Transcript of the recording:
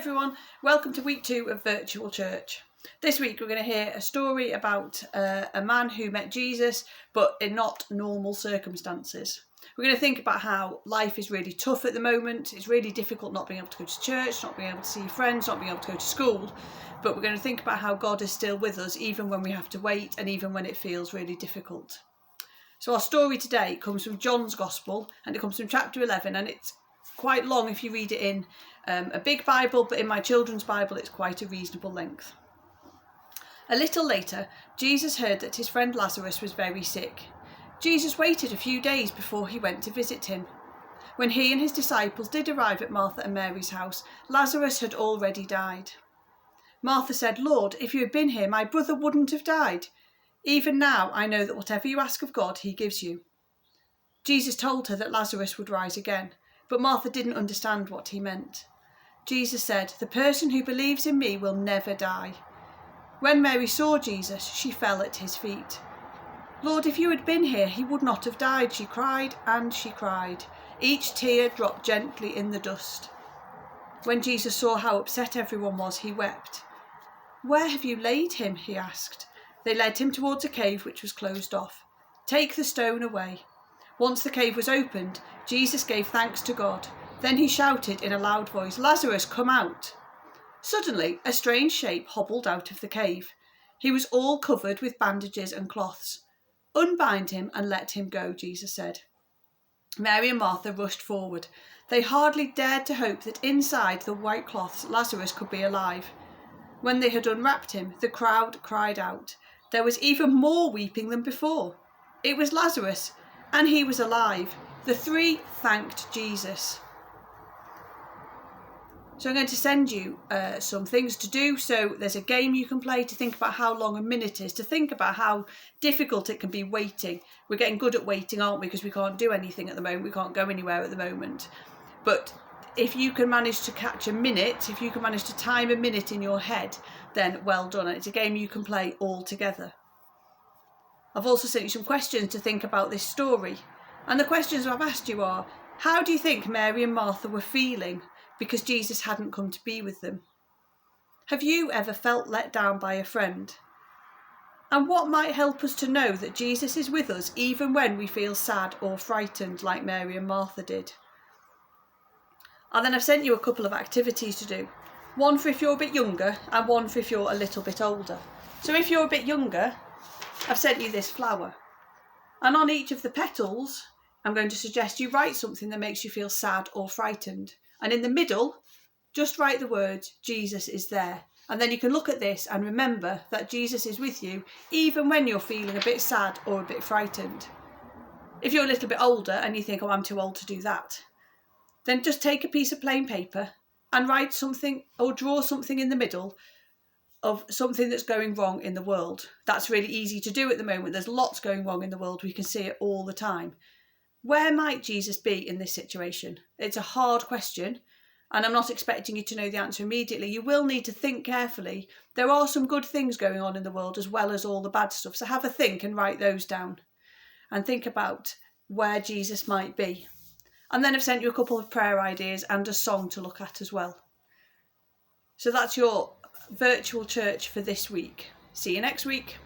everyone, welcome to week 2 of Virtual Church. This week we're going to hear a story about a man who met Jesus but in not normal circumstances. We're going to think about how life is really tough at the moment. It's really difficult not being able to go to church, not being able to see friends, not being able to go to school. But we're going to think about how God is still with us even when we have to wait and even when it feels really difficult. So our story today comes from John's Gospel and it comes from chapter 11, and it's quite long if you read it in a big Bible, but in my children's Bible it's quite a reasonable length. A little later, Jesus heard that his friend Lazarus was very sick. Jesus waited a few days before he went to visit him. When he and his disciples did arrive at Martha and Mary's house, Lazarus had already died. Martha said, "Lord, if you had been here, my brother wouldn't have died. Even now I know that whatever you ask of God, he gives you." Jesus told her that Lazarus would rise again, but Martha didn't understand what he meant. Jesus said, "The person who believes in me will never die." When Mary saw Jesus, she fell at his feet. "Lord, if you had been here, he would not have died," she cried, and she cried. Each tear dropped gently in the dust. When Jesus saw how upset everyone was, he wept. "Where have you laid him?" he asked. They led him towards a cave which was closed off. "Take the stone away." Once the cave was opened, Jesus gave thanks to God. Then he shouted in a loud voice, "Lazarus, come out." Suddenly, a strange shape hobbled out of the cave. He was all covered with bandages and cloths. "Unbind him and let him go," Jesus said. Mary and Martha rushed forward. They hardly dared to hope that inside the white cloths Lazarus could be alive. When they had unwrapped him, the crowd cried out. There was even more weeping than before. It was Lazarus, and he was alive. The three thanked Jesus. So I'm going to send you some things to do. So there's a game you can play to think about how long a minute is, to think about how difficult it can be waiting. We're getting good at waiting, aren't we? Because we can't do anything at the moment. We can't go anywhere at the moment. But if you can manage to catch a minute, if you can manage to time a minute in your head, then well done. And it's a game you can play all together. I've also sent you some questions to think about this story. And the questions I've asked you are, how do you think Mary and Martha were feeling because Jesus hadn't come to be with them? Have you ever felt let down by a friend? And what might help us to know that Jesus is with us even when we feel sad or frightened like Mary and Martha did? And then I've sent you a couple of activities to do. One for if you're a bit younger and one for if you're a little bit older. So if you're a bit younger, I've sent you this flower. And on each of the petals, I'm going to suggest you write something that makes you feel sad or frightened. And in the middle, just write the words, "Jesus is there." And then you can look at this and remember that Jesus is with you, even when you're feeling a bit sad or a bit frightened. If you're a little bit older and you think, "Oh, I'm too old to do that," then just take a piece of plain paper and write something or draw something in the middle of something that's going wrong in the world. That's really easy to do at the moment. There's lots going wrong in the world. We can see it all the time. Where might Jesus be in this situation? It's a hard question, and I'm not expecting you to know the answer immediately. You will need to think carefully. There are some good things going on in the world as well as all the bad stuff. So have a think and write those down and think about where Jesus might be. And then I've sent you a couple of prayer ideas and a song to look at as well. So that's your virtual church for this week. See you next week.